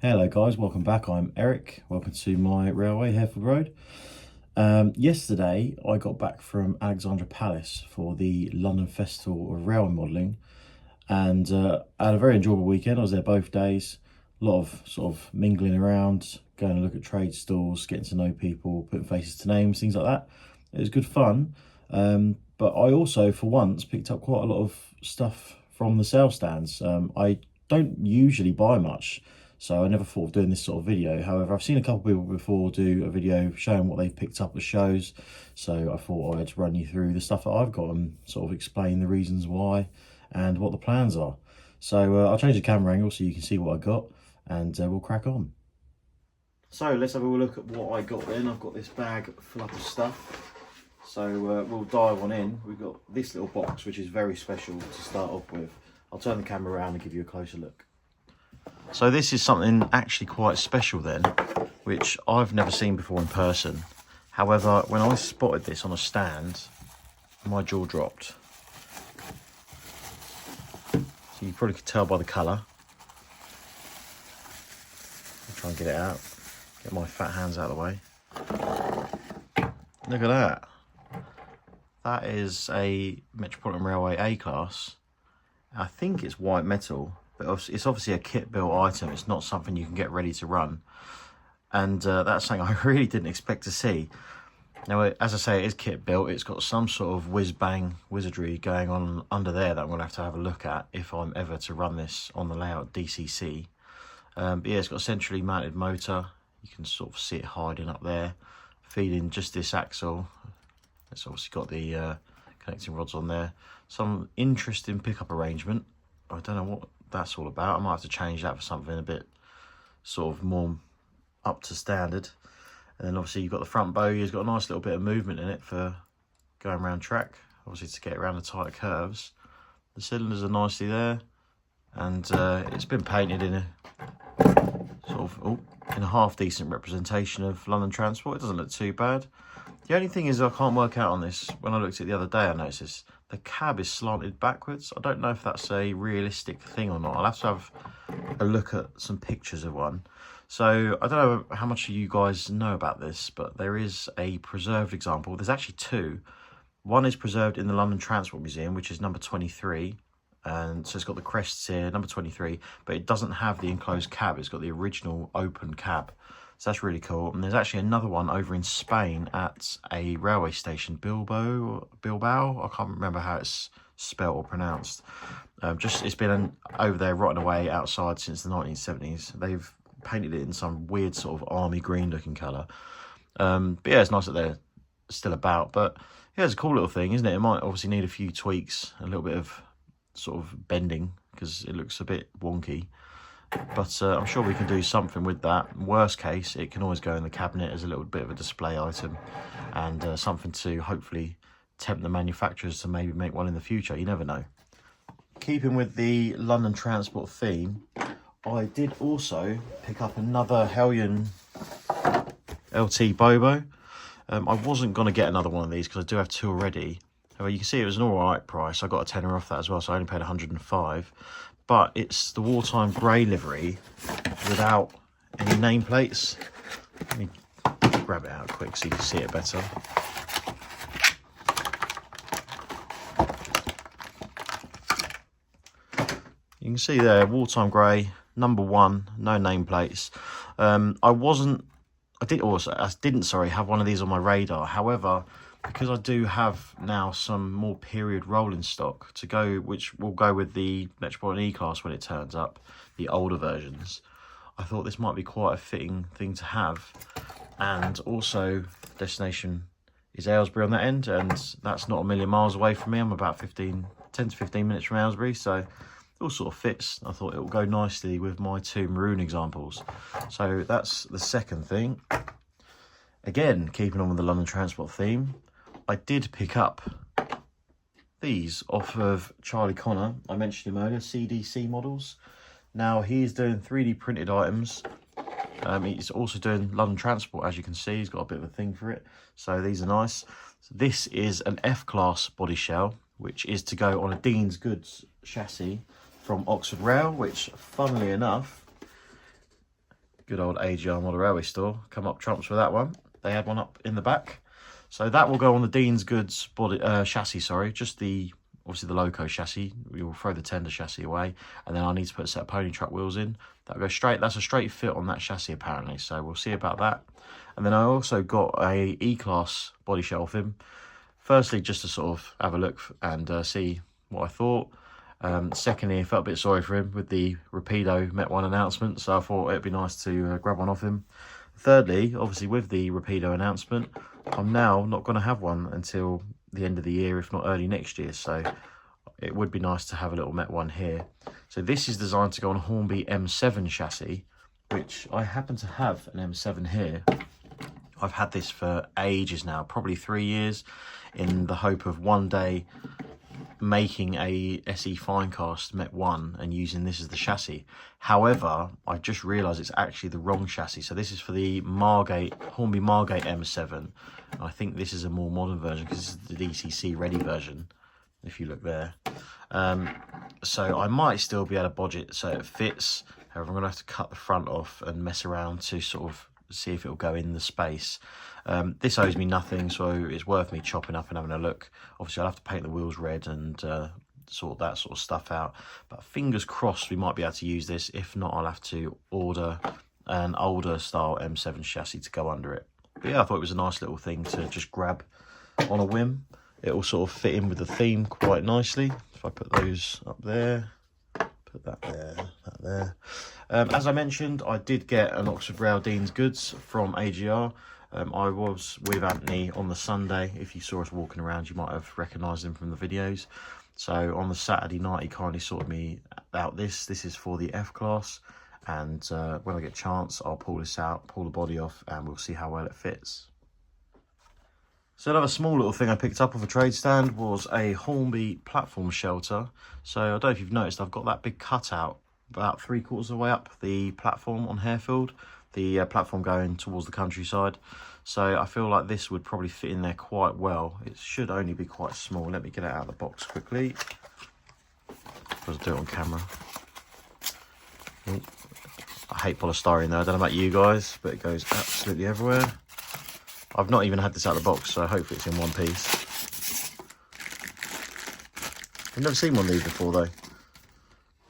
Hello guys, welcome back. I'm Eric. Welcome to my railway, Harefield Road. Yesterday I got back from Alexandra Palace for the London Festival of Railway Modelling, and I had a very enjoyable weekend. I was there both days. A lot of sort of mingling around, going to look at trade stalls, getting to know people, putting faces to names, things like that. It was good fun. But I also, for once, picked up quite a lot of stuff from the sale stands. I don't usually buy much, so I never thought of doing this sort of video. However, I've seen a couple of people before do a video showing what they've picked up at shows, so I thought I'd run you through the stuff that I've got and sort of explain the reasons why and what the plans are. So I'll change the camera angle so you can see what I got, and we'll crack on. So let's have a look at what I got then. I've got this bag full up of stuff. So we'll dive on in. We've got this little box, which is very special to start off with. I'll turn the camera around and give you a closer look. So this is something actually quite special then, which I've never seen before in person. However, when I spotted this on a stand, my jaw dropped. So you probably could tell by the colour. I'll try and get it out. Get my fat hands out of the way. Look at that. That is a Metropolitan Railway A-class. I think it's white metal, but it's obviously a kit-built item. It's not something you can get ready to run. And that's something I really didn't expect to see. Now, as I say, it is kit-built. It's got some sort of whiz-bang wizardry going on under there that I'm going to have a look at if I'm ever to run this on the layout DCC. But yeah, it's got a centrally mounted motor. You can sort of see it hiding up there, feeding just this axle. It's obviously got the connecting rods on there. Some interesting pickup arrangement. I don't know what that's all about. I might have to change that for something a bit sort of more up to standard. And then obviously you've got the front bogie. It's got a nice little bit of movement in it for going around track, obviously to get around the tighter curves. The cylinders are nicely there, and it's been painted in a sort of in a half decent representation of London transport. It doesn't look too bad. The only thing is I can't work out on this. When I looked at it the other day, I noticed this. The cab is slanted backwards. I don't know if that's a realistic thing or not. I'll have to have a look at some pictures of one. So I don't know how much of you guys know about this, but there is a preserved example. There's actually two. One is preserved in the London Transport Museum, which is number 23. And so it's got the crests here, number 23, but it doesn't have the enclosed cab. It's got the original open cab. So that's really cool. And there's actually another one over in Spain at a railway station, Bilbao. I can't remember how it's spelled or pronounced. It's been over there rotting away outside since the 1970s. They've painted it in some weird sort of army green looking colour. But yeah, it's nice that they're still about. But yeah, it's a cool little thing, isn't it? It might obviously need a few tweaks, a little bit of sort of bending because it looks a bit wonky. But I'm sure we can do something with that. Worst case, it can always go in the cabinet as a little bit of a display item, and something to hopefully tempt the manufacturers to maybe make one in the future. You never know. Keeping with the London transport theme, I did also pick up another Hellion LT Bobo. I wasn't going to get another one of these because I do have two already. However, you can see it was an alright price. I got a tenner off that as well, so I only paid 105. But it's the wartime grey livery without any nameplates. Let me grab it out quick so you can see it better. You can see there, wartime grey, number 1, no nameplates. I didn't have one of these on my radar. However, because I do have now some more period rolling stock to go, which will go with the Metropolitan E-Class when it turns up, the older versions, I thought this might be quite a fitting thing to have. And also, destination is Aylesbury on that end, and that's not a million miles away from me. I'm about 10 to 15 minutes from Aylesbury, so it all sort of fits. I thought it will go nicely with my two maroon examples. So that's the second thing. Again, keeping on with the London transport theme, I did pick up these off of Charlie Connor. I mentioned him earlier, CDC models. Now he's doing 3D printed items. He's also doing London transport, as you can see. He's got a bit of a thing for it. So these are nice. So this is an F-class body shell, which is to go on a Dean's Goods chassis from Oxford Rail, which, funnily enough, Good old AGR Model Railway Store. Come up trumps with that one. They had one up in the back. So that will go on the Dean's Goods body chassis, sorry. Just obviously the loco chassis. We will throw the tender chassis away. And then I need to put a set of pony truck wheels in. That'll go straight. That's a straight fit on that chassis apparently. So we'll see about that. And then I also got a E-Class body shelf in. Firstly, just to sort of have a look and see what I thought. Secondly, I felt a bit sorry for him with the Rapido Met 1 announcement. So I thought it'd be nice to grab one off him. Thirdly, obviously with the Rapido announcement, I'm now not going to have one until the end of the year, if not early next year. So it would be nice to have a little Met 1 here. So this is designed to go on a Hornby M7 chassis, which I happen to have an M7 here. I've had this for ages now, probably 3 years, in the hope of one day making a SE Finecast Met 1 and using this as the chassis. However, I just realised it's actually the wrong chassis. So this is for the Hornby Margate M7. I think this is a more modern version because this is the DCC ready version, if you look there. So I might still be able to bodge it so it fits. However, I'm going to have to cut the front off and mess around to sort of see if it'll go in the space. This owes me nothing, so it's worth me chopping up and having a look. Obviously I'll have to paint the wheels red and sort that sort of stuff out, but fingers crossed we might be able to use this. If not, I'll have to order an older style M7 chassis to go under it. But yeah, I thought it was a nice little thing to just grab on a whim. It will sort of fit in with the theme quite nicely. If I put those up there, put that there, that there. As I mentioned, I did get an Oxford Rail Dean's Goods from AGR. I was with Anthony on the Sunday. If you saw us walking around, you might have recognised him from the videos. So on the Saturday night, he kindly sorted me out this. This is for the F-Class. And when I get a chance, I'll pull this out, pull the body off, and we'll see how well it fits. So another small little thing I picked up off a trade stand was a Hornby platform shelter. So I don't know if you've noticed, I've got that big cutout about 3/4 of the way up the platform on Harefield, the platform going towards the countryside. So I feel like this would probably fit in there quite well. It should only be quite small. Let me get it out of the box quickly. I'll do it on camera. I hate polystyrene though. I don't know about you guys, but it goes absolutely everywhere. I've not even had this out of the box, so hopefully it's in one piece. I've never seen one of these before though.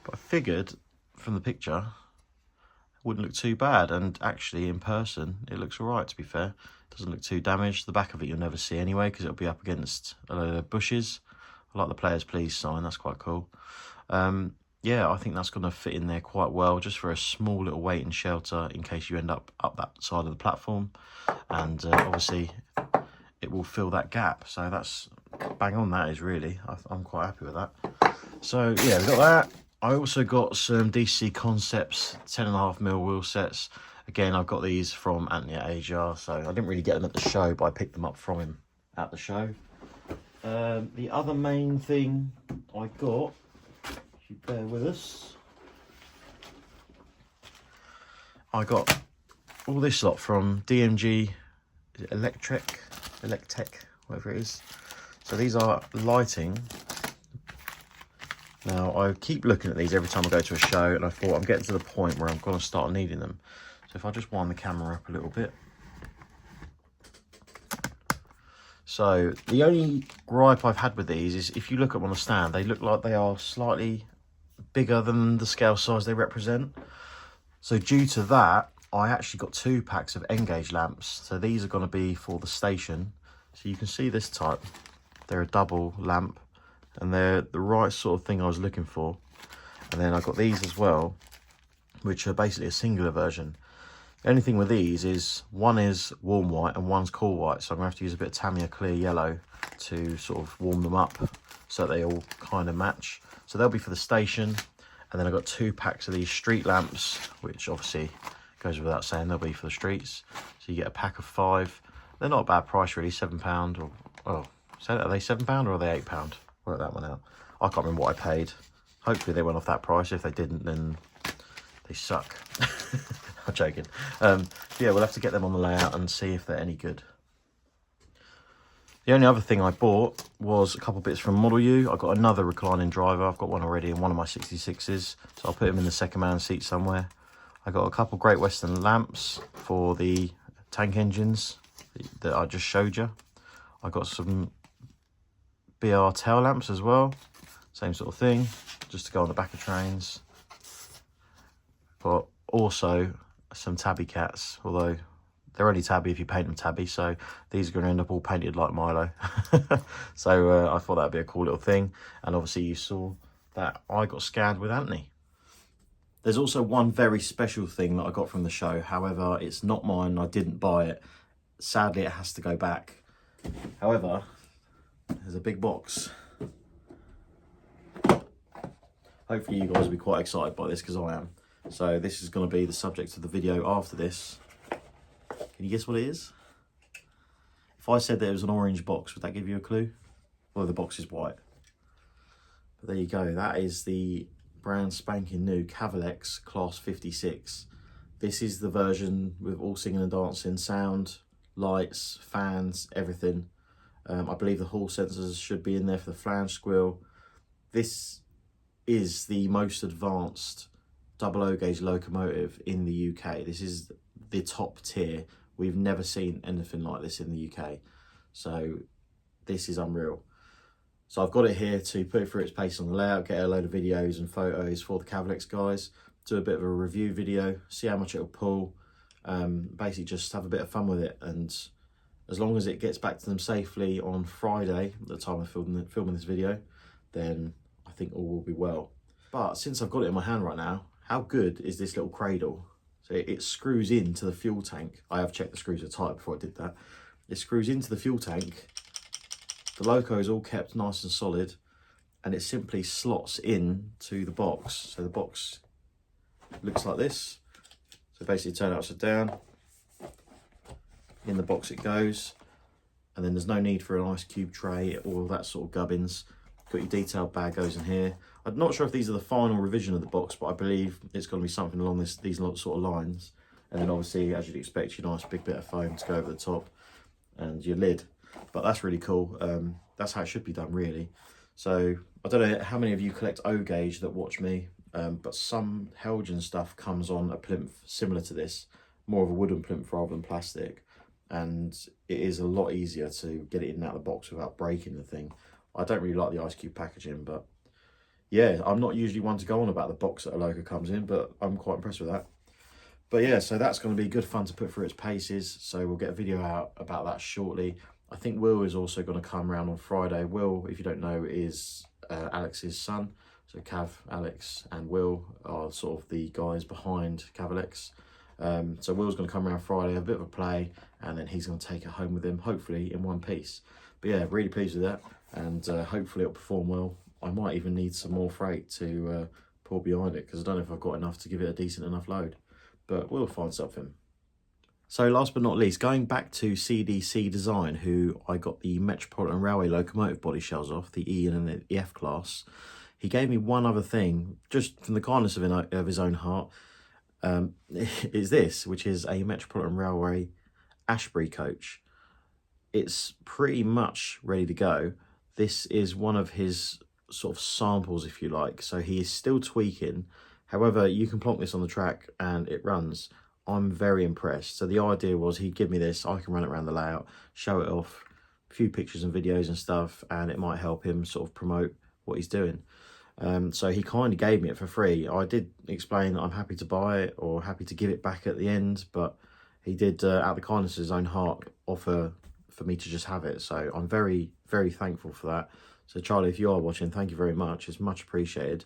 But I figured from the picture, it wouldn't look too bad. And actually in person, it looks all right, to be fair. It doesn't look too damaged. The back of it you'll never see anyway, because it'll be up against a load of bushes. I like the Players Please sign, that's quite cool. Yeah, I think that's going to fit in there quite well, just for a small little waiting shelter in case you end up that side of the platform. And obviously it will fill that gap. So that's bang on, that is really. I'm quite happy with that. So yeah, we've got that. I also got some DC Concepts 10.5mm wheel sets. Again, I've got these from Anthony at AGR, so I didn't really get them at the show, but I picked them up from him at the show. The other main thing I got, if you bear with us, I got all this lot from DMG, is it Electech, whatever it is. So these are lighting. Now I keep looking at these every time I go to a show, and I thought I'm getting to the point where I'm going to start needing them. So if I just wind the camera up a little bit. So the only gripe I've had with these is if you look at them on the stand, they look like they are slightly bigger than the scale size they represent. So due to that, I actually got 2 packs of N-gauge lamps. So these are going to be for the station. So you can see this type. They're a double lamp, and they're the right sort of thing I was looking for. And then I got these as well, which are basically a singular version. The only thing with these is one is warm white and one's cool white, so I'm going to have to use a bit of Tamiya clear yellow to sort of warm them up so they all kind of match. So they'll be for the station. And then I've got 2 packs of these street lamps, which obviously goes without saying, they'll be for the streets. So you get a pack of 5. They're not a bad price really, £7 or, oh, so are they £7 or are they £8? Work that one out. I can't remember what I paid. Hopefully they went off that price. If they didn't, then they suck. I'm joking. Yeah, we'll have to get them on the layout and see if they're any good. The only other thing I bought was a couple bits from Model U. I got another reclining driver. I've got one already in one of my 66s, so I'll put him in the second-man seat somewhere. I got a couple Great Western lamps for the tank engines that I just showed you. I got some BR tail lamps as well, same sort of thing, just to go on the back of trains. But also some tabby cats, although they're only tabby if you paint them tabby, so these are going to end up all painted like Milo. So I thought that'd be a cool little thing. And obviously you saw that I got scanned with Anthony. There's also one very special thing that I got from the show. However, it's not mine. I didn't buy it. Sadly, it has to go back. However, there's a big box. Hopefully you guys will be quite excited by this, because I am. So this is going to be the subject of the video after this. Can you guess what it is? If I said that it was an orange box, would that give you a clue? Well, the box is white. But there you go. That is the brand spanking new Cavalex Class 56. This is the version with all singing and dancing, sound, lights, fans, everything. I believe the hall sensors should be in there for the flange squeal. This is the most advanced double O gauge locomotive in the UK. This is the top tier. We've never seen anything like this in the UK. So this is unreal. So I've got it here to put it through its paces on the layout, get a load of videos and photos for the Cavalex guys, do a bit of a review video, see how much it'll pull, basically just have a bit of fun with it. And as long as it gets back to them safely on Friday, at the time of filming this video, then I think all will be well. But since I've got it in my hand right now, how good is this little cradle? So it screws into the fuel tank. I have checked the screws are tight before I did that. It screws into the fuel tank. The loco is all kept nice and solid, and it simply slots in to the box. So the box looks like this. So basically turn it upside down. In the box it goes, and then there's no need for an ice cube tray or that sort of gubbins. Got your detailed bag goes in here. I'm not sure if these are the final revision of the box, but I believe it's going to be something along these sort of lines. And then obviously, as you'd expect, your nice big bit of foam to go over the top and your lid. But that's really cool. That's how it should be done, really. So I don't know how many of you collect O gauge that watch me, but some Helgen stuff comes on a plinth similar to this, more of a wooden plinth rather than plastic. And it is a lot easier to get it in and out of the box without breaking the thing. I don't really like the ice cube packaging, but yeah, I'm not usually one to go on about the box that a loco comes in, but I'm quite impressed with that. But yeah, so that's going to be good fun to put through its paces. So we'll get a video out about that shortly. I think Will is also going to come around on Friday. Will, if you don't know, is Alex's son. So Cav, Alex and Will are sort of the guys behind Cavalex. So Will's going to come around Friday, have a bit of a play, and then he's going to take it home with him, hopefully in one piece. But yeah, really pleased with that, and hopefully it'll perform well. I might even need some more freight to pull behind it, because I don't know if I've got enough to give it a decent enough load, but we'll find something. So last but not least, going back to CDC Design, who I got the Metropolitan Railway locomotive body shells off, the E and the F class. He gave me one other thing, just from the kindness of his own heart, is this, which is a Metropolitan Railway Ashbury coach. It's pretty much ready to go. This is one of his sort of samples, if you like. So he is still tweaking. However, you can plonk this on the track and it runs. I'm very impressed. So the idea was he'd give me this, I can run it around the layout, show it off, a few pictures and videos and stuff, and it might help him sort of promote what he's doing. So he kind of gave me it for free. I did explain that I'm happy to buy it or happy to give it back at the end, but he did, out of the kindness of his own heart, offer for me to just have it. So I'm very, very thankful for that. So Charlie, if you are watching, thank you very much. It's much appreciated.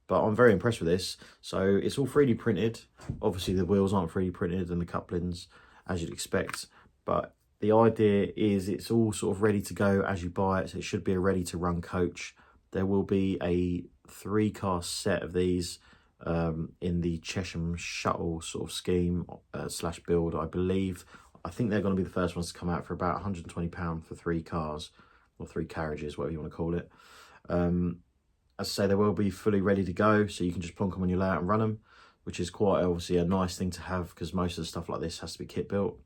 But I'm very impressed with this. So it's all 3D printed. Obviously the wheels aren't 3D printed and the couplings, as you'd expect. But the idea is it's all sort of ready to go as you buy it. So it should be a ready to run coach. There will be a 3-car set of these in the Chesham Shuttle sort of scheme slash build, I believe. I think they're going to be the first ones to come out for about £120 for 3 cars, or 3 carriages, whatever you want to call it. As I say, they will be fully ready to go, so you can just plonk them on your layout and run them, which is quite obviously a nice thing to have, because most of the stuff like this has to be kit built.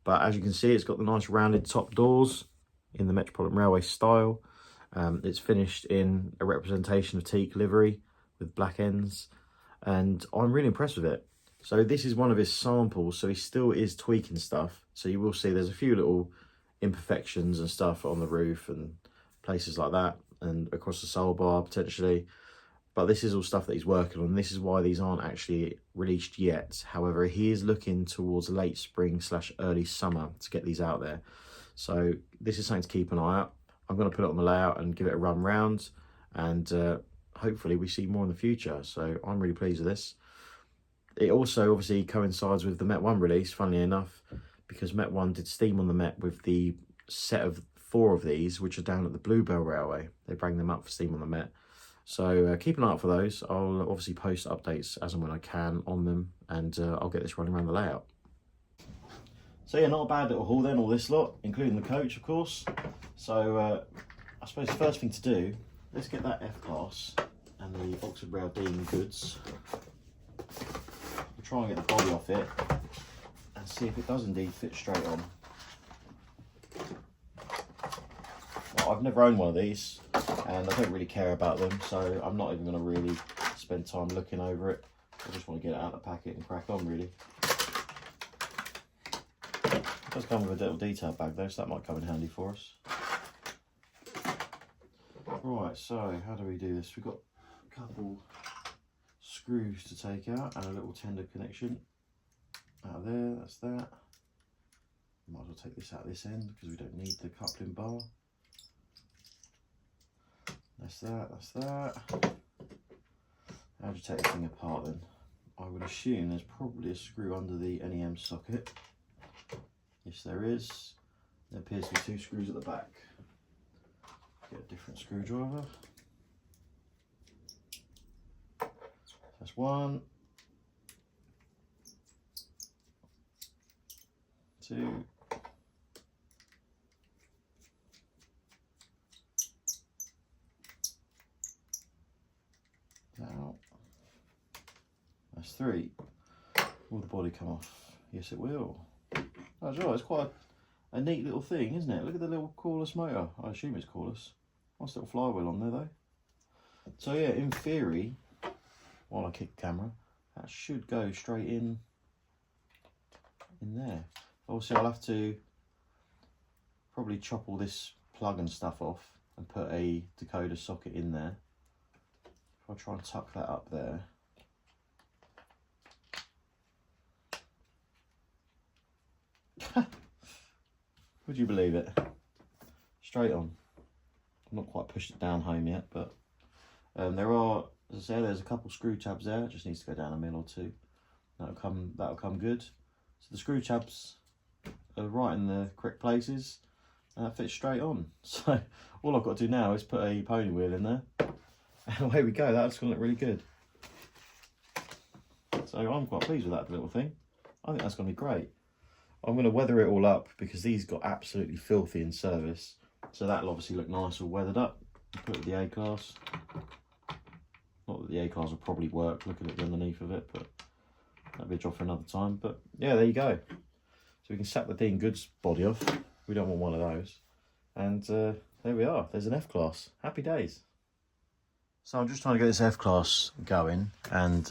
But as you can see, it's got the nice rounded top doors in the Metropolitan Railway style. It's finished in a representation of teak livery with black ends, and I'm really impressed with it. So this is one of his samples, so he still is tweaking stuff. So you will see there's a few little imperfections and stuff on the roof and places like that, and across the sole bar potentially. But this is all stuff that he's working on. This is why these aren't actually released yet. However, he is looking towards late spring / early summer to get these out there. So this is something to keep an eye out. I'm going to put it on the layout and give it a run round, and hopefully we see more in the future. So I'm really pleased with this. It also obviously coincides with the Met 1 release, funnily enough, because Met 1 did steam on the Met with the set of 4 of these, which are down at the Bluebell Railway. They bring them up for steam on the Met. So keep an eye out for those. I'll obviously post updates as and when I can on them, and I'll get this running around the layout. So yeah, not a bad little haul then, all this lot, including the coach, of course. So I suppose the first thing to do, let's get that F-Class and the Oxford Rail Dean goods. We'll try and get the body off it and see if it does indeed fit straight on. Well, I've never owned one of these, and I don't really care about them, so I'm not even going to really spend time looking over it. I just want to get it out of the packet and crack on, really. It does come with a little detail bag though, so that might come in handy for us. Right, so how do we do this? We've got a couple screws to take out and a little tender connection out of there. That's that. Might as well take this out this end because we don't need the coupling bar. That's that, that's that. How do you take this thing apart then? I would assume there's probably a screw under the NEM socket. Yes, there is. There appears to be 2 screws at the back. Get a different screwdriver. That's 1, 2, out. That's 3. Will the body come off? Yes, it will. Oh, sure, it's quite a neat little thing, isn't it? Look at the little cordless motor. I assume it's cordless. Nice little flywheel on there, though. So yeah, in theory, while I kick the camera, that should go straight in there. Obviously, I'll have to probably chop all this plug and stuff off and put a decoder socket in there. If I try and tuck that up there. Would you believe it? Straight on. I've not quite pushed it down home yet, but there are, as I say, there's a couple screw tabs there. It just needs to go down a mil or 2. That'll come good. So the screw tabs are right in the correct places, and that fits straight on. So all I've got to do now is put a pony wheel in there, and away we go. That's going to look really good. So I'm quite pleased with that little thing. I think that's going to be great. I'm going to weather it all up because these got absolutely filthy in service. So that'll obviously look nice all weathered up. Put it with the A-Class. Not that the A-Class will probably work looking at the underneath of it, but that'll be a job for another time. But yeah, there you go. So we can sack the Dean Goods body off. We don't want one of those. And there we are. There's an F-Class. Happy days. So I'm just trying to get this F-Class going, and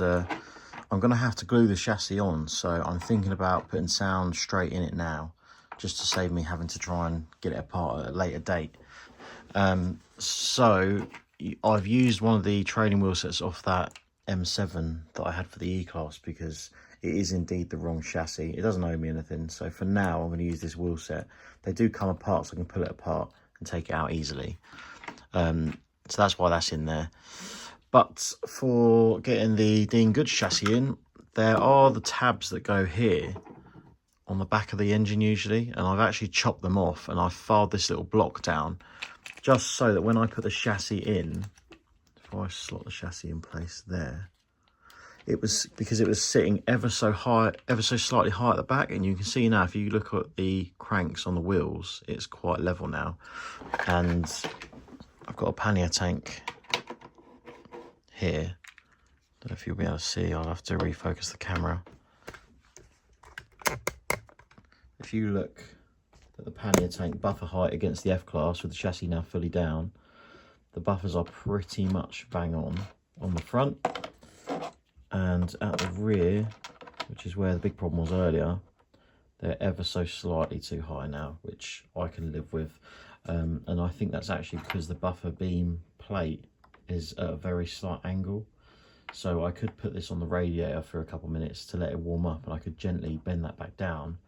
I'm going to have to glue the chassis on, so I'm thinking about putting sound straight in it now, just to save me having to try and get it apart at a later date. So I've used one of the training wheel sets off that M7 that I had for the E-Class because it is indeed the wrong chassis. It doesn't owe me anything, so for now I'm going to use this wheel set. They do come apart, so I can pull it apart and take it out easily. So that's why that's in there. But for getting the Dean Goods chassis in, there are the tabs that go here on the back of the engine usually, and I've actually chopped them off and I've filed this little block down just so that when I put the chassis in, if I slot the chassis in place there, it was because it was sitting ever so slightly high at the back, and you can see now if you look at the cranks on the wheels, it's quite level now. And I've got a pannier tank here. Don't know if you'll be able to see. I'll have to refocus the camera. If you look at the pannier tank buffer height against the F-Class with the chassis now fully down, the buffers are pretty much bang on the front, and at the rear which is where the big problem was earlier. They're ever so slightly too high now, which I can live with. And I think that's actually because the buffer beam plate is at a very slight angle. So I could put this on the radiator for a couple of minutes to let it warm up, and I could gently bend that back down.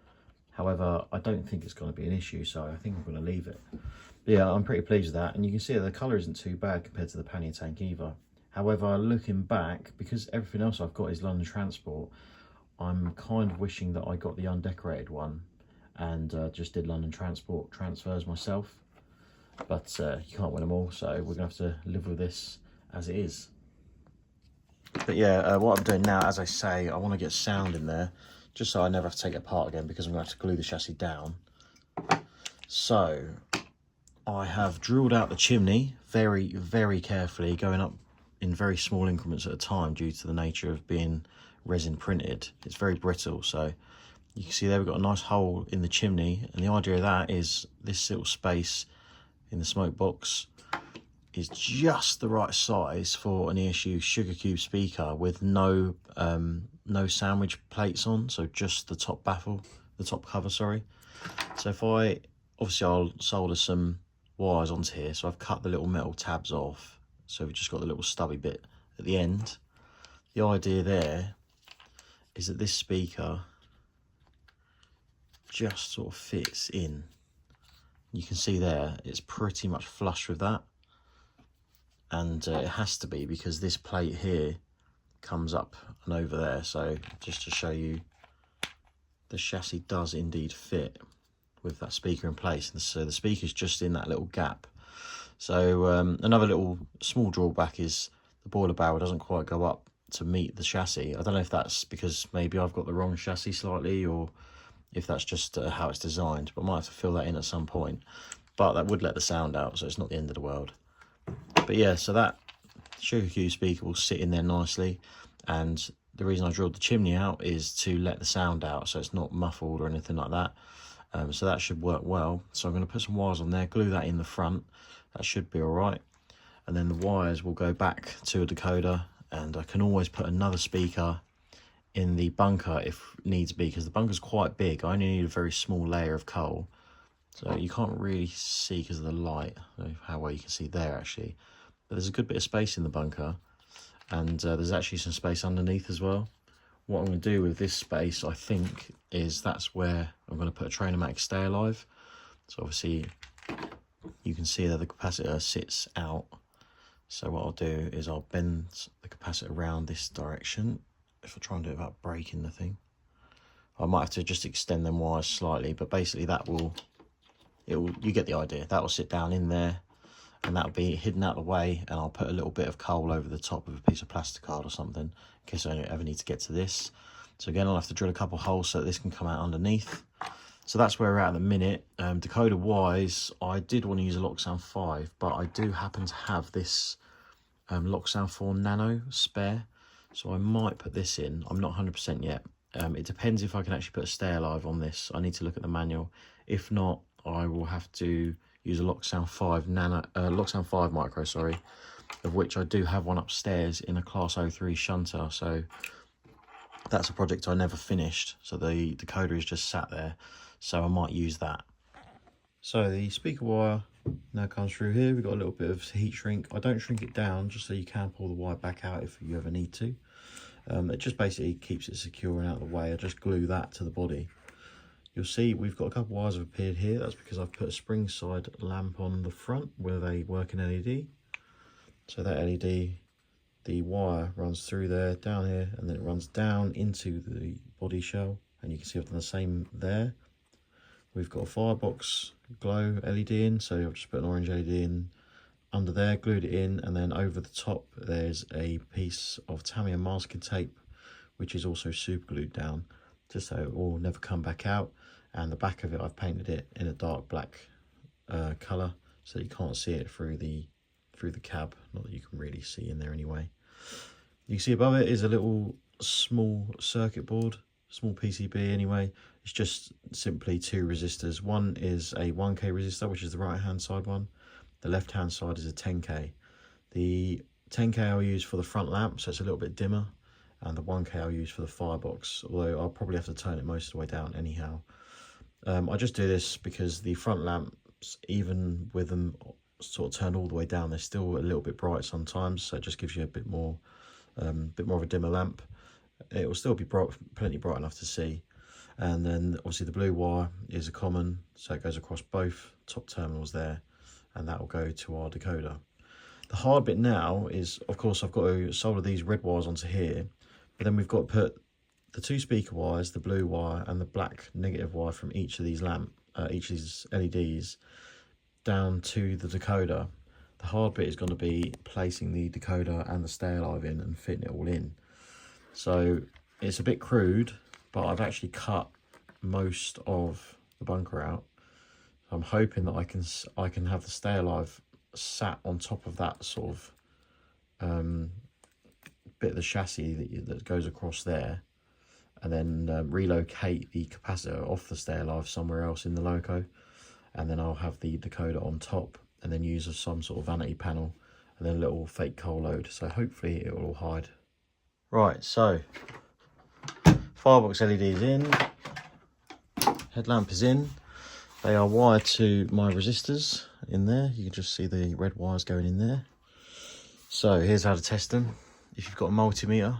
However, I don't think it's going to be an issue, so I think I'm going to leave it. But yeah, I'm pretty pleased with that, and you can see that the colour isn't too bad compared to the pannier tank either. However, looking back, because everything else I've got is London Transport, I'm kind of wishing that I got the undecorated one and just did London Transport transfers myself. But you can't win them all, so we're going to have to live with this as it is. But yeah, what I'm doing now, as I say, I want to get sound in there, just so I never have to take it apart again, because I'm going to have to glue the chassis down. So I have drilled out the chimney very, very carefully, going up in very small increments at a time due to the nature of being resin printed. It's very brittle, so you can see there we've got a nice hole in the chimney, and the idea of that is this little space in the smoke box is just the right size for an ESU sugar cube speaker with no sandwich plates on, so just the top baffle, the top cover, sorry. So if obviously I'll solder some wires onto here, so I've cut the little metal tabs off, so we've just got the little stubby bit at the end. The idea there is that this speaker just sort of fits in. You can see there, it's pretty much flush with that. And it has to be, because this plate here comes up and over there. So just to show you, the chassis does indeed fit with that speaker in place. And so the speaker's just in that little gap. So another little small drawback is the boiler barrel doesn't quite go up to meet the chassis. I don't know if that's because maybe I've got the wrong chassis slightly, or if that's just how it's designed, but I might have to fill that in at some point. But that would let the sound out, so it's not the end of the world. But yeah, so that sugar cube speaker will sit in there nicely, and the reason I drilled the chimney out is to let the sound out, so it's not muffled or anything like that. So that should work well. So I'm going to put some wires on there, glue that in the front. That should be all right. And then the wires will go back to a decoder, and I can always put another speaker in the bunker if needs be, because the bunker's quite big. I only need a very small layer of coal, so you can't really see because of the light. I don't know how well you can see there actually, but there's a good bit of space in the bunker, and there's actually some space underneath as well. What I'm going to do with this space, I think, is that's where I'm going to put a Trainer-Matic Stay Alive. So obviously you can see that the capacitor sits out, so what I'll do is I'll bend the capacitor around this direction. If I try and do it without breaking the thing, I might have to just extend them wires slightly, but basically you get the idea. That will sit down in there, and that'll be hidden out of the way, and I'll put a little bit of coal over the top of a piece of plastic card or something in case I ever need to get to this. So again, I'll have to drill a couple holes so that this can come out underneath. So that's where we're at the minute. Decoder wise, I did want to use a Locksound 5, but I do happen to have this Locksound 4 Nano spare, so I might put this in. I'm not 100% yet. It depends if I can actually put a Stay Alive on this. I need to look at the manual. If not, I will have to use a Locksound 5 Locksound 5 Micro, sorry, of which I do have one upstairs in a Class 03 shunter. So that's a project I never finished. So the decoder is just sat there. So I might use that. So the speaker wire now comes through here. We've got a little bit of heat shrink. I don't shrink it down, just so you can pull the wire back out if you ever need to. It just basically keeps it secure and out of the way. I just glue that to the body. You'll see we've got a couple of wires have appeared here. That's because I've put a spring side lamp on the front with a working LED. So that LED, the wire runs through there, down here, and then it runs down into the body shell. And you can see I've done the same there. We've got a firebox glow LED in, so I've just put an orange LED in under there, glued it in, and then over the top there's a piece of Tamiya masking tape, which is also super glued down, just so it will never come back out. And the back of it, I've painted it in a dark black colour, so you can't see it through the cab. Not that you can really see in there anyway. You can see above it is a little small circuit board, small PCB anyway. It's just simply two resistors. One is a 1K resistor, which is the right hand side one. The left hand side is a 10K. The 10K I'll use for the front lamp, so it's a little bit dimmer, and the 1K I'll use for the firebox, although I'll probably have to turn it most of the way down anyhow. I just do this because the front lamps, even with them sort of turned all the way down, they're still a little bit bright sometimes, so it just gives you a bit more of a dimmer lamp. It will still be bright, plenty bright enough to see. And then obviously the blue wire is a common, so it goes across both top terminals there, and that will go to our decoder. The hard bit now is, of course, I've got to solder these red wires onto here, but then we've got to put the 2 speaker wires, the blue wire and the black negative wire from each of these each of these LEDs down to the decoder. The hard bit is going to be placing the decoder and the stay alive in and fitting it all in. So it's a bit crude, but I've actually cut most of the bunker out. I'm hoping that I can have the stay alive sat on top of that sort of bit of the chassis that goes across there, and then relocate the capacitor off the stay alive somewhere else in the loco, and then I'll have the decoder on top, and then use some sort of vanity panel and then a little fake coal load, so hopefully it will all hide. Right, so firebox LEDs in, headlamp is in. They are wired to my resistors in there. You can just see the red wires going in there. So here's how to test them. If you've got a multimeter,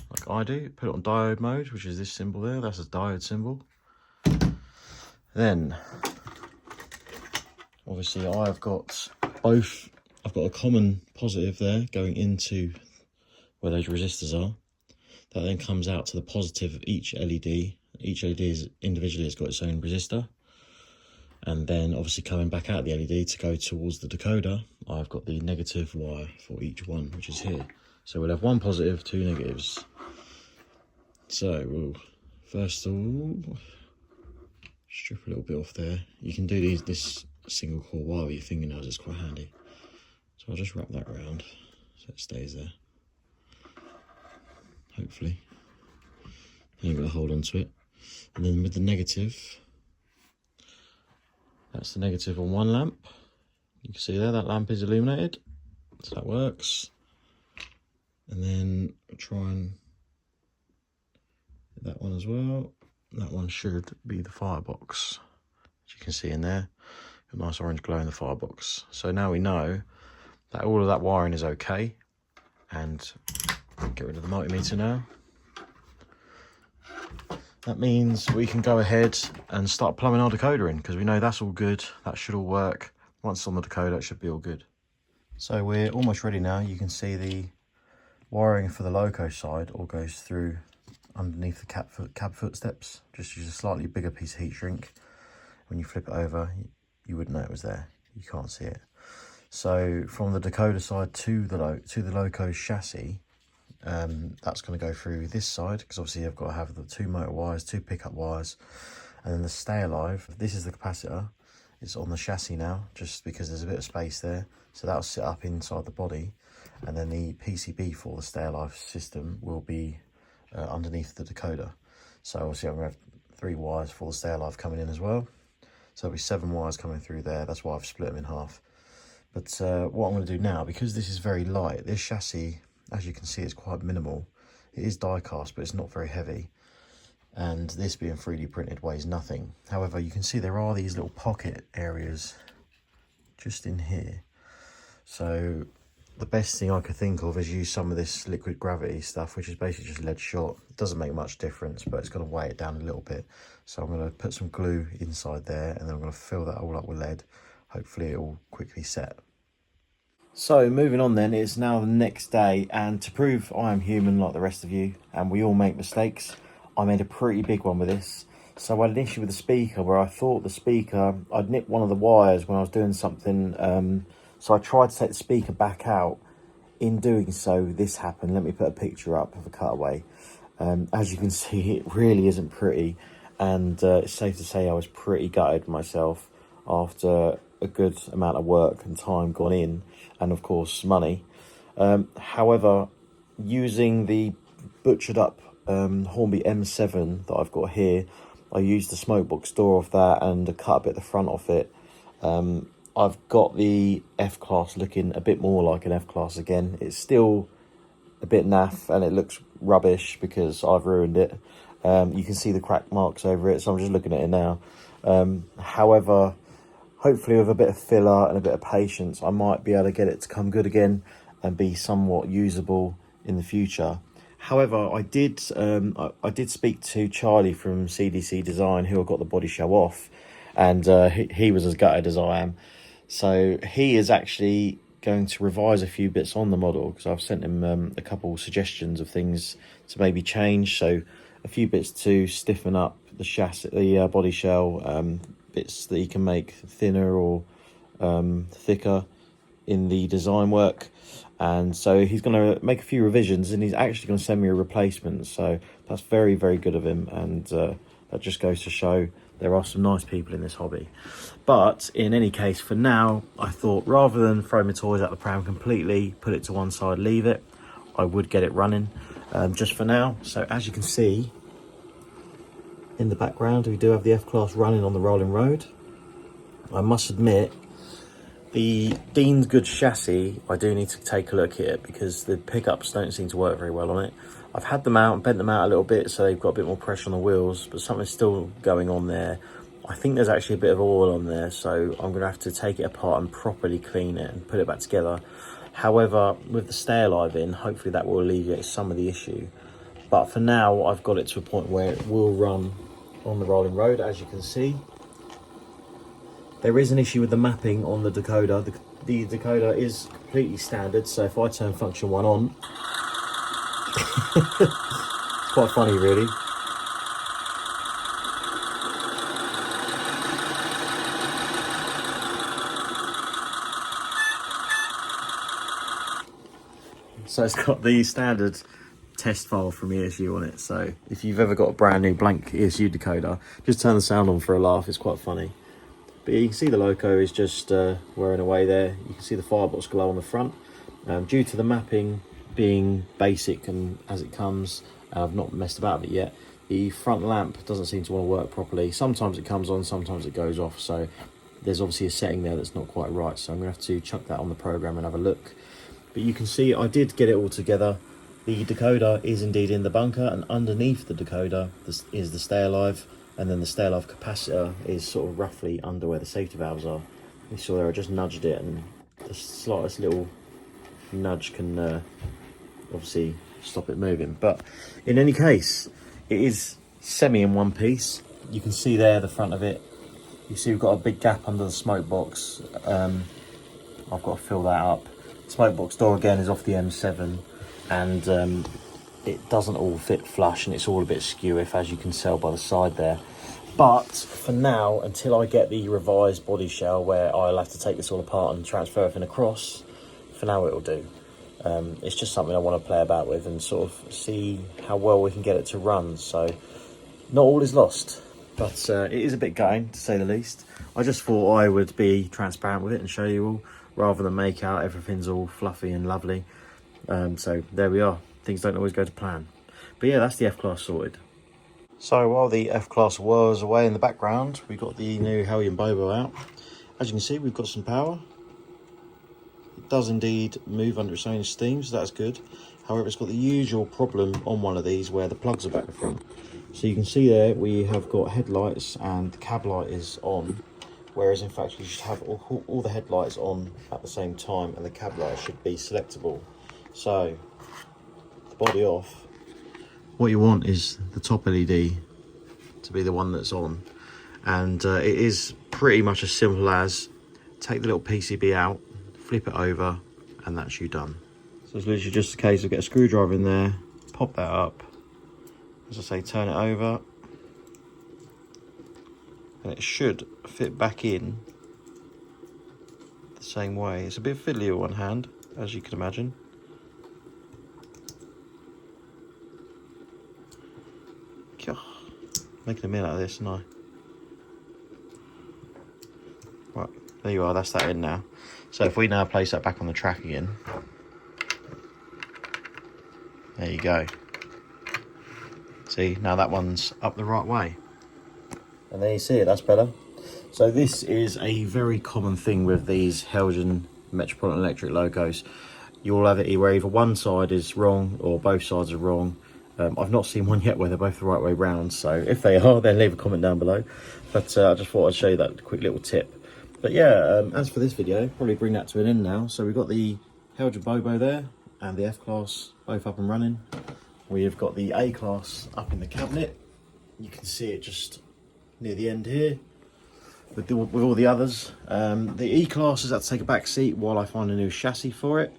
like I do, put it on diode mode, which is this symbol there. That's a diode symbol. Then, obviously I've got a common positive there going into where those resistors are. That then comes out to the positive of each LED. Each LED individually has got its own resistor. And then obviously coming back out of the LED to go towards the decoder, I've got the negative wire for each one, which is here. So we'll have 1 positive, 2 negatives. So we'll first of all strip a little bit off there. You can do this single core wire with your fingernails, it's quite handy. So I'll just wrap that around so it stays there. Hopefully. Then you've got to hold on to it. And then with the negative, that's the negative on one lamp. You can see there, that lamp is illuminated. So that works. And then try and hit that one as well. That one should be the firebox. As you can see in there, a nice orange glow in the firebox. So now we know that all of that wiring is okay. And get rid of the multimeter now. That means we can go ahead and start plumbing our decoder in, because we know that's all good. That should all work. Once it's on the decoder, it should be all good. So we're almost ready now. You can see the wiring for the loco side all goes through underneath the cab footsteps. Just use a slightly bigger piece of heat shrink. When you flip it over, you wouldn't know it was there. You can't see it. So from the decoder side to the loco's chassis, that's going to go through this side, because obviously I've got to have the 2 motor wires, 2 pickup wires, and then the stay alive. This is the capacitor. It's on the chassis now, just because there's a bit of space there. So that'll sit up inside the body, and then the PCB for the stay alive system will be underneath the decoder. So obviously I'm going to have 3 wires for the stay alive coming in as well. So there'll be 7 wires coming through there. That's why I've split them in half. But what I'm going to do now, because this is very light, this chassis, as you can see, it's quite minimal. It is die cast, but it's not very heavy. And this being 3D printed weighs nothing. However, you can see there are these little pocket areas just in here. So the best thing I could think of is use some of this liquid gravity stuff, which is basically just lead shot. It doesn't make much difference, but it's going to weigh it down a little bit. So I'm going to put some glue inside there, and then I'm going to fill that all up with lead. Hopefully it will quickly set. So moving on then, it's now the next day, and to prove I am human like the rest of you, and we all make mistakes, I made a pretty big one with this. So I had an issue with the speaker where I thought the speaker, I'd nipped one of the wires when I was doing something, so I tried to take the speaker back out. In doing so, this happened. Let me put a picture up of a cutaway. As you can see, it really isn't pretty, and it's safe to say I was pretty gutted myself after a good amount of work and time gone in, and of course money. However, using the butchered up Hornby M7 that I've got here, I used the smoke box door of that and cut a bit of the front off it. I've got the F-Class looking a bit more like an F-Class again. It's still a bit naff and it looks rubbish because I've ruined it. You can see the crack marks over it, so I'm just looking at it now. However, hopefully with a bit of filler and a bit of patience, I might be able to get it to come good again and be somewhat usable in the future. However, I did speak to Charlie from CDC Design, who I got the body shell off, and he was as gutted as I am. So he is actually going to revise a few bits on the model, because I've sent him a couple suggestions of things to maybe change. So a few bits to stiffen up the chassis, the body shell, bits that he can make thinner or thicker in the design work. And so he's going to make a few revisions, and he's actually going to send me a replacement. So that's very, very good of him. And that just goes to show there are some nice people in this hobby. But in any case, for now, I thought rather than throw my toys out the pram completely, put it to one side, leave it, I would get it running just for now. So as you can see in the background, we do have the F-Class running on the rolling road. I must admit, the Dean's Good chassis, I do need to take a look at it, because the pickups don't seem to work very well on it. I've had them out and bent them out a little bit so they've got a bit more pressure on the wheels, but something's still going on there. I think there's actually a bit of oil on there, so I'm going to have to take it apart and properly clean it and put it back together. However, with the stay alive in, hopefully that will alleviate some of the issue. But for now, I've got it to a point where it will run on the rolling road, as you can see. There is an issue with the mapping on the decoder. The decoder is completely standard, so if I turn function 1 on, it's quite funny really. So it's got the standard test file from ESU on it. So if you've ever got a brand new blank ESU decoder, just turn the sound on for a laugh. It's quite funny. But you can see the loco is just whirring away there. You can see the firebox glow on the front. Due to the mapping being basic and as it comes, I've not messed about with it yet. The front lamp doesn't seem to want to work properly. Sometimes it comes on, sometimes it goes off. So there's obviously a setting there that's not quite right. So I'm going to have to chuck that on the program and have a look. But you can see I did get it all together. The decoder is indeed in the bunker, and underneath the decoder is the stay alive, and then the stay alive capacitor is sort of roughly under where the safety valves are. You saw there, I just nudged it, and the slightest little nudge can obviously stop it moving. But in any case, it is semi in one piece. You can see there the front of it. You see we've got a big gap under the smoke box. I've got to fill that up. Smoke box door again is off the M7, and it doesn't all fit flush, and it's all a bit skew, as you can tell by the side there. But for now, until I get the revised body shell where I'll have to take this all apart and transfer everything across, for now it'll do. It's just something I want to play about with and sort of see how well we can get it to run. So not all is lost, but it is a bit gutting, to say the least. I just thought I would be transparent with it and show you all, rather than make out everything's all fluffy and lovely. So there we are. Things don't always go to plan. But yeah, that's the F-Class sorted. So while the F-Class was away in the background, we got the new Hellion Bobo out. As you can see, we've got some power. It does indeed move under its own steam, so that's good. However, it's got the usual problem on one of these where the plugs are back to front. So you can see there we have got headlights and the cab light is on, whereas in fact you should have all the headlights on at the same time, and the cab light should be selectable. So the body off, what you want is the top LED to be the one that's on, and it is pretty much as simple as take the little PCB out, flip it over, and that's you done. So it's literally just a case of get a screwdriver in there, pop that up, as I say, turn it over, and it should fit back in the same way. It's a bit fiddly with one hand, as you can imagine. Making a meal out of this, aren't I? Right, there you are, that's that in now. So if we now place that back on the track again, there you go. See, now that one's up the right way. And there you see it, that's better. So this is a very common thing with these Hellion Metropolitan Electric locos. you'll have it where either one side is wrong or both sides are wrong. I've not seen one yet where they're both the right way round, so if they are, then leave a comment down below. But I just thought I'd show you that quick little tip. But yeah, as for this video, probably bring that to an end now. So we've got the Helger Bobo there and the F-Class both up and running. We've got the A-Class up in the cabinet. You can see it just near the end here with all the others. The E-Class has had to take a back seat while I find a new chassis for it.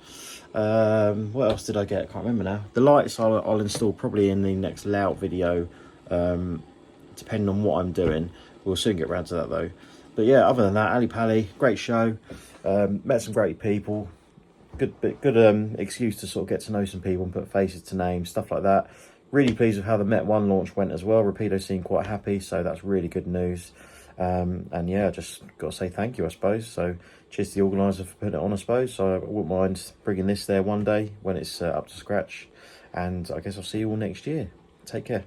What else did I get? I can't remember now. The lights I'll install probably in the next layout video, depending on what I'm doing. We'll soon get around to that though. But yeah, other than that, Ali Pally, great show. Met some great people. Good excuse to sort of get to know some people and put faces to names, stuff like that. Really pleased with how the Met 1 launch went as well. Rapido seemed quite happy, so that's really good news. And yeah, just got to say thank you, I suppose. So cheers to the organiser for putting it on, I suppose. So I wouldn't mind bringing this there one day when it's up to scratch. And I guess I'll see you all next year. Take care.